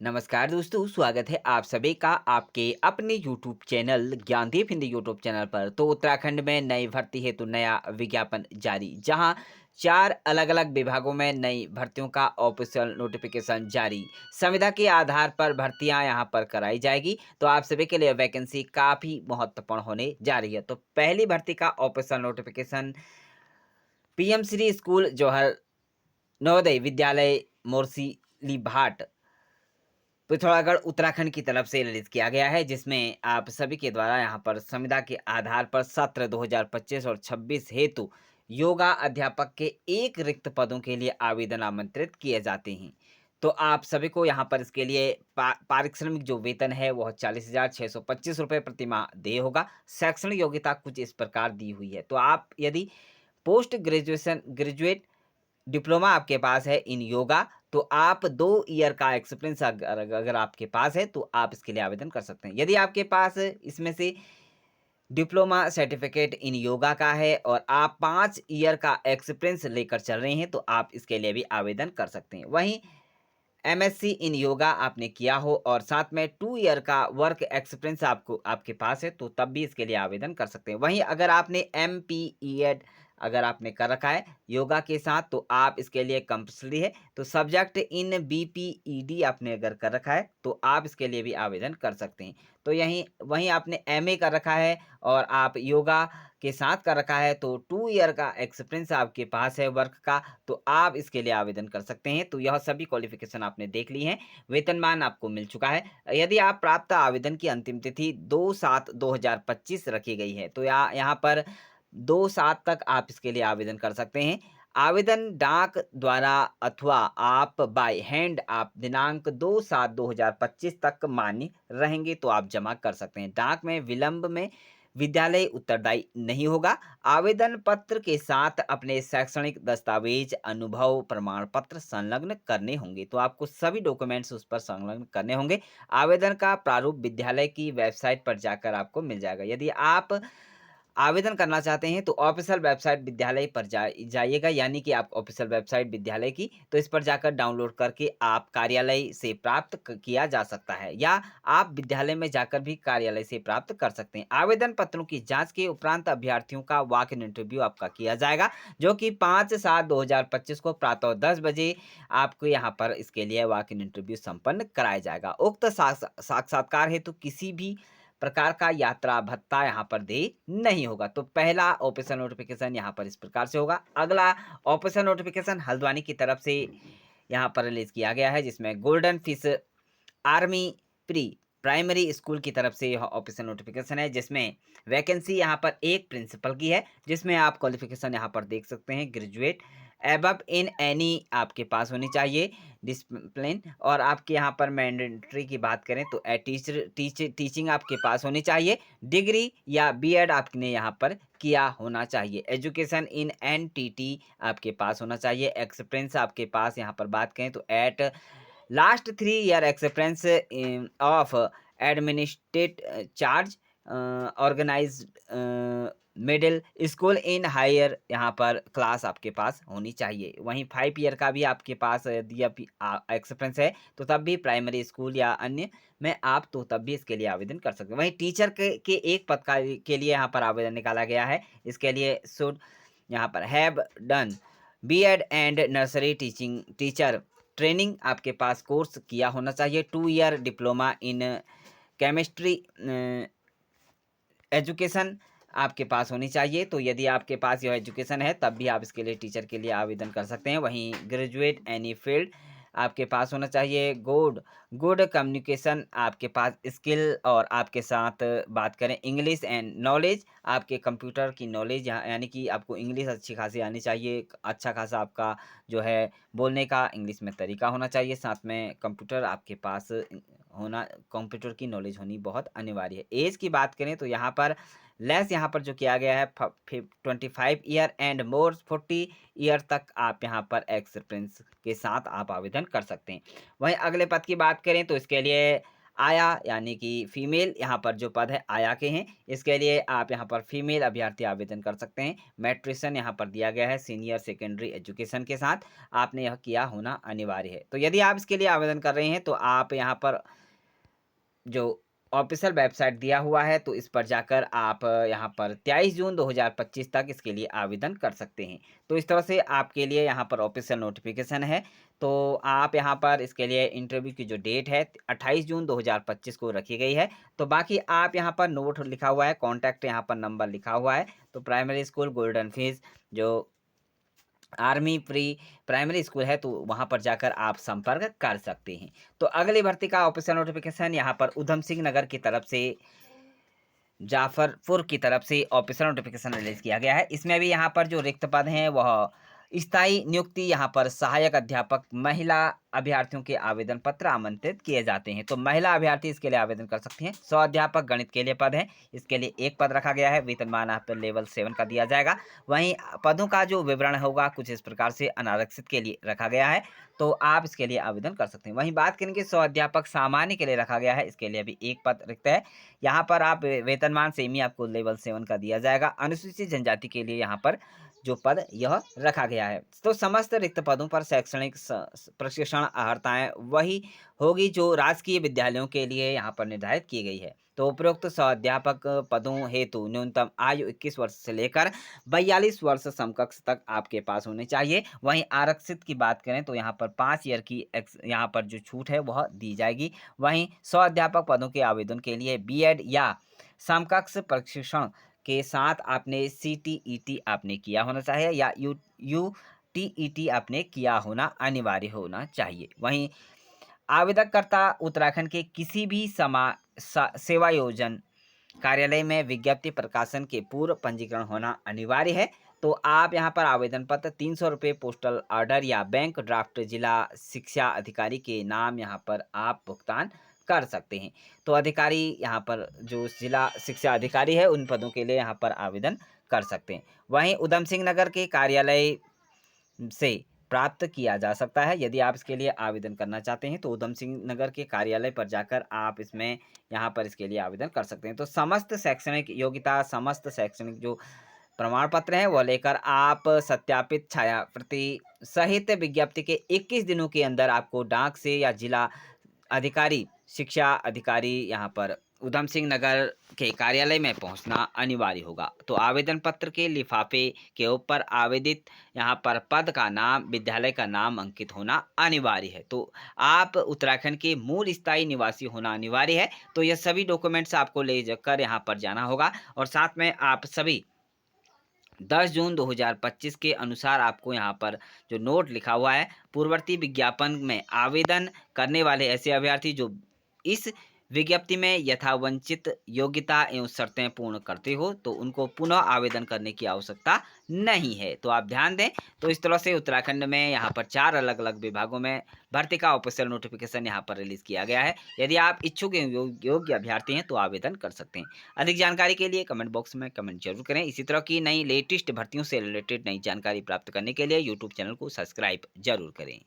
नमस्कार दोस्तों, स्वागत है आप सभी का आपके अपने YouTube channel Gyandeep Hindi YouTube channel पर। तो उत्तराखंड में नई भर्ती हेतु नया विज्ञापन जारी, जहां 4 अलग-अलग विभागों में नई भर्तियों का ऑफिशियल नोटिफिकेशन जारी। संविदा के आधार पर भर्तियां यहां पर कराई जाएगी। तो आप सभी के लिए वैकेंसी काफ़ी महत्वपूर्ण होने जा रही है। तो पहली भर्ती का official notification PM Shri school Jauhar Navodaya Vidyalaya Morsilibhat Pithoragarh Uttarakhand की तरफ से रिलीज़ किया गया है, जिसमें आप सभी के द्वारा यहाँ पर संविदा के आधार पर सत्र 2025 और 26 हेतु योगा अध्यापक के 1 रिक्त पदों के लिए आवेदन आमंत्रित किए जाते हैं। तो आप सभी को यहाँ पर इसके लिए पारिश्रमिक जो वेतन है वह 40,625 रुपये प्रतिमाह देय होगा। शैक्षणिक योग्यता कुछ इस प्रकार दी हुई है। तो आप यदि पोस्ट ग्रेजुएट डिप्लोमा आपके पास है इन योगा, तो आप 2 ईयर का एक्सपीरियंस अगर अगर आपके पास है, तो आप इसके लिए आवेदन कर सकते हैं। यदि आपके पास इसमें से डिप्लोमा सर्टिफिकेट इन योगा का है और आप 5 ईयर का एक्सपीरियंस लेकर चल रहे हैं, तो आप इसके लिए भी आवेदन कर सकते हैं। वहीं एमएससी इन योगा आपने किया हो और साथ में 2 ईयर का वर्क एक्सपीरियंस आपको आपके पास है, तो तब भी इसके लिए आवेदन कर सकते हैं। वहीं अगर आपने एमपीईएड अगर आपने कर रखा है योगा के साथ, तो आप इसके लिए कंपल्सरी है। तो सब्जेक्ट इन बीपीईडी आपने अगर कर रखा है, तो आप इसके लिए भी आवेदन कर सकते हैं। तो यहीं वहीं आपने एमए कर रखा है और आप योगा के साथ कर रखा है, तो 2 ईयर का एक्सपीरियंस आपके पास है वर्क का, तो आप इसके लिए आवेदन कर सकते हैं। तो यह सभी क्वालिफ़िकेशन आपने देख ली हैं, वेतनमान आपको मिल चुका है। यदि आप प्राप्त आवेदन की अंतिम तिथि 2/7/2025 रखी गई है, तो यहाँ पर 2/7 तक आप इसके लिए आवेदन कर सकते हैं। आवेदन डाक द्वारा अथवा आप बाय हैंड आप दिनांक 2/7/2025 तक मान्य रहेंगे, तो आप जमा कर सकते हैं। डाक में विलंब में विद्यालय उत्तरदायी नहीं होगा। आवेदन पत्र के साथ अपने शैक्षणिक दस्तावेज, अनुभव प्रमाण पत्र संलग्न करने होंगे। तो आपको सभी डॉक्यूमेंट्स उस पर संलग्न करने होंगे। आवेदन का प्रारूप विद्यालय की वेबसाइट पर जाकर आपको मिल जाएगा। यदि आप आवेदन करना चाहते हैं, तो ऑफ़िशियल वेबसाइट विद्यालय पर जाइएगा, यानी कि आप ऑफ़िशियल वेबसाइट विद्यालय की, तो इस पर जाकर डाउनलोड करके आप कार्यालय से प्राप्त किया जा सकता है, या आप विद्यालय में जाकर भी कार्यालय से प्राप्त कर सकते हैं। आवेदन पत्रों की जांच के उपरांत अभ्यर्थियों का वॉक इन इंटरव्यू आपका किया जाएगा, जो कि 5/7/2025 को प्रातः 10 बजे आपको यहाँ पर इसके लिए वॉक इन इंटरव्यू संपन्न कराया जाएगा। उक्त साक्षात्कार हेतु किसी भी प्रकार का यात्रा भत्ता यहाँ पर देय नहीं होगा। तो पहला ऑफिशियल नोटिफिकेशन यहाँ पर इस प्रकार से होगा। अगला ऑफिशियल नोटिफिकेशन हल्द्वानी की तरफ से यहाँ पर रिलीज किया गया है, जिसमें golden fish army pre primary school की तरफ से यह ऑफिशियल नोटिफिकेशन है, जिसमें वैकेंसी यहाँ पर एक प्रिंसिपल की है, जिसमें आप क्वालिफिकेशन यहाँ पर देख सकते हैं ग्रेजुएट एबव इन एनी आपके पास होनी चाहिए डिसिप्लिन। और आपके यहाँ पर मैंडेटरी की बात करें तो टीचिंग आपके पास होनी चाहिए। डिग्री या बीएड आपने यहाँ पर किया होना चाहिए। एजुकेशन इन एनटीटी आपके पास होना चाहिए। एक्सपीरियंस आपके पास यहाँ पर बात करें तो at last 3 year experience of administrate charge organized middle school in higher यहाँ पर क्लास आपके पास होनी चाहिए। वहीं 5 ईयर का भी आपके पास यदि एक्सपीरियंस है, तो तब भी प्राइमरी स्कूल या अन्य में आप तो तब भी इसके लिए आवेदन कर सकते हैं। वहीं टीचर के एक पद के लिए यहाँ पर आवेदन निकाला गया है। इसके लिए शुड यहाँ पर have done BEd and nursery teaching teacher training आपके पास कोर्स किया होना चाहिए। 2 year diploma in chemistry education आपके पास होनी चाहिए। तो यदि आपके पास यह एजुकेशन है, तब भी आप इसके लिए टीचर के लिए आवेदन कर सकते हैं। वहीं ग्रेजुएट एनी फील्ड आपके पास होना चाहिए। गुड गुड कम्युनिकेशन आपके पास स्किल, और आपके साथ बात करें इंग्लिश एंड नॉलेज आपके कंप्यूटर की नॉलेज, यानी कि आपको इंग्लिश अच्छी खासी आनी चाहिए। अच्छा खासा आपका जो है बोलने का इंग्लिश में तरीका होना चाहिए। साथ में कंप्यूटर आपके पास होना कंप्यूटर की नॉलेज होनी बहुत अनिवार्य है। एज की बात करें तो यहाँ पर लेस यहाँ पर जो किया गया है 25 ईयर एंड मोर 40 ईयर तक आप यहाँ पर एक्सपीरियंस के साथ आप आवेदन कर सकते हैं। वहीं अगले पद की बात करें तो इसके लिए आया यानी कि फीमेल यहाँ पर जो पद है आया के हैं। इसके लिए आप यहाँ पर फीमेल अभ्यर्थी आवेदन कर सकते हैं। मैट्रिसन यहाँ पर दिया गया है, सीनियर सेकेंडरी एजुकेशन के साथ आपने यह किया होना अनिवार्य है। तो यदि आप इसके लिए आवेदन कर रहे हैं तो आप यहाँ पर जो ऑफ़िशियल वेबसाइट दिया हुआ है, तो इस पर जाकर आप यहाँ पर 23 जून 2025 तक इसके लिए आवेदन कर सकते हैं। तो इस तरह से आपके लिए यहाँ पर ऑफ़िशियल नोटिफ़िकेशन है। तो आप यहाँ पर इसके लिए इंटरव्यू की जो डेट है 28 जून 2025 को रखी गई है। तो बाकी आप यहाँ पर नोट लिखा हुआ है, कॉन्टैक्ट यहाँ पर नंबर लिखा हुआ है। तो प्राइमरी स्कूल गोल्डन फ़ीस जो आर्मी प्री प्राइमरी स्कूल है, तो वहाँ पर जाकर आप संपर्क कर सकते हैं। तो अगली भर्ती का ऑफिशियल नोटिफ़िकेशन यहाँ पर ऊधम सिंह नगर की तरफ से जाफरपुर की तरफ से ऑफिशियल नोटिफ़िकेशन रिलीज़ किया गया है। इसमें भी यहाँ पर जो रिक्त पद हैं वह स्थायी नियुक्ति यहाँ पर सहायक अध्यापक महिला अभ्यर्थियों के आवेदन पत्र आमंत्रित किए जाते हैं। तो महिला अभ्यर्थी इसके लिए आवेदन कर सकती हैं। सह अध्यापक गणित के लिए पद है, इसके लिए एक पद रखा गया है। वेतनमान आप लेवल 7 का दिया जाएगा। वहीं पदों का जो विवरण होगा कुछ इस प्रकार से अनारक्षित के लिए रखा गया है, तो आप इसके लिए आवेदन कर सकते हैं। वहीं बात करेंगे सह अध्यापक सामान्य के लिए रखा गया है, इसके लिए अभी एक पद रिक्त है। यहाँ पर आप वेतनमान सेम ही आपको लेवल 7 का दिया जाएगा। अनुसूचित जनजाति के लिए यहाँ पर जो पद यह रखा गया है। तो समस्त रिक्त पदों पर शैक्षणिक प्रशिक्षण अर्हताएँ वही होगी जो राजकीय विद्यालयों के लिए यहाँ पर निर्धारित की गई है। तो उपरोक्त सहाध्यापक पदों हेतु न्यूनतम आयु 21 वर्ष से लेकर 42 वर्ष समकक्ष तक आपके पास होने चाहिए। वहीं आरक्षित की बात करें तो यहाँ पर 5 ईयर की यहाँ पर जो छूट है वह दी जाएगी। वहीं सहाध्यापक पदों के आवेदन के लिए बीएड या समकक्ष प्रशिक्षण के साथ आपने सीटीईटी आपने किया होना चाहिए या यूटीईटी आपने किया होना अनिवार्य होना चाहिए। वहीं आवेदनकर्ता उत्तराखंड के किसी भी सेवायोजन कार्यालय में विज्ञप्ति प्रकाशन के पूर्व पंजीकरण होना अनिवार्य है। तो आप यहाँ पर आवेदन पत्र 300 रुपये पोस्टल ऑर्डर या बैंक ड्राफ्ट जिला शिक्षा अधिकारी के नाम यहाँ पर आप भुगतान कर सकते हैं। तो अधिकारी यहाँ पर जो जिला शिक्षा अधिकारी है उन पदों के लिए यहाँ पर आवेदन कर सकते हैं। वहीं ऊधम सिंह नगर के कार्यालय से प्राप्त किया जा सकता है। यदि आप इसके लिए आवेदन करना चाहते हैं तो ऊधम सिंह नगर के कार्यालय पर जाकर आप इसमें यहाँ पर इसके लिए आवेदन कर सकते हैं। तो समस्त शैक्षणिक योग्यता, समस्त शैक्षणिक जो प्रमाण पत्र हैं वह लेकर आप सत्यापित छायाप्रति सहित विज्ञप्ति के 21 दिनों के अंदर आपको डाक से या जिला अधिकारी, शिक्षा अधिकारी यहाँ पर ऊधम सिंह नगर के कार्यालय में पहुंचना अनिवार्य होगा। तो आवेदन पत्र के लिफाफे के ऊपर आवेदित यहाँ पर पद का नाम, विद्यालय का नाम अंकित होना अनिवार्य है। तो आप उत्तराखंड के मूल स्थायी निवासी होना अनिवार्य है। तो ये सभी डॉक्यूमेंट्स आपको ले जाकर यहाँ पर जाना होगा और साथ में आप सभी 10 जून 2025 के अनुसार आपको यहाँ पर जो नोट लिखा हुआ है, पूर्ववर्ती विज्ञापन में आवेदन करने वाले ऐसे अभ्यर्थी जो इस विज्ञप्ति में यथावंचित योग्यता एवं शर्तें पूर्ण करते हो, तो उनको पुनः आवेदन करने की आवश्यकता नहीं है। तो आप ध्यान दें। तो इस तरह से उत्तराखंड में यहाँ पर 4 अलग-अलग विभागों में भर्ती का ऑफिशियल नोटिफिकेशन यहाँ पर रिलीज़ किया गया है। यदि आप इच्छुक एवं योग्य अभ्यर्थी हैं, तो आवेदन कर सकते हैं। अधिक जानकारी के लिए कमेंट बॉक्स में कमेंट जरूर करें। इसी तरह की नई लेटेस्ट भर्तियों से रिलेटेड नई जानकारी प्राप्त करने के लिए यूट्यूब चैनल को सब्सक्राइब जरूर करें।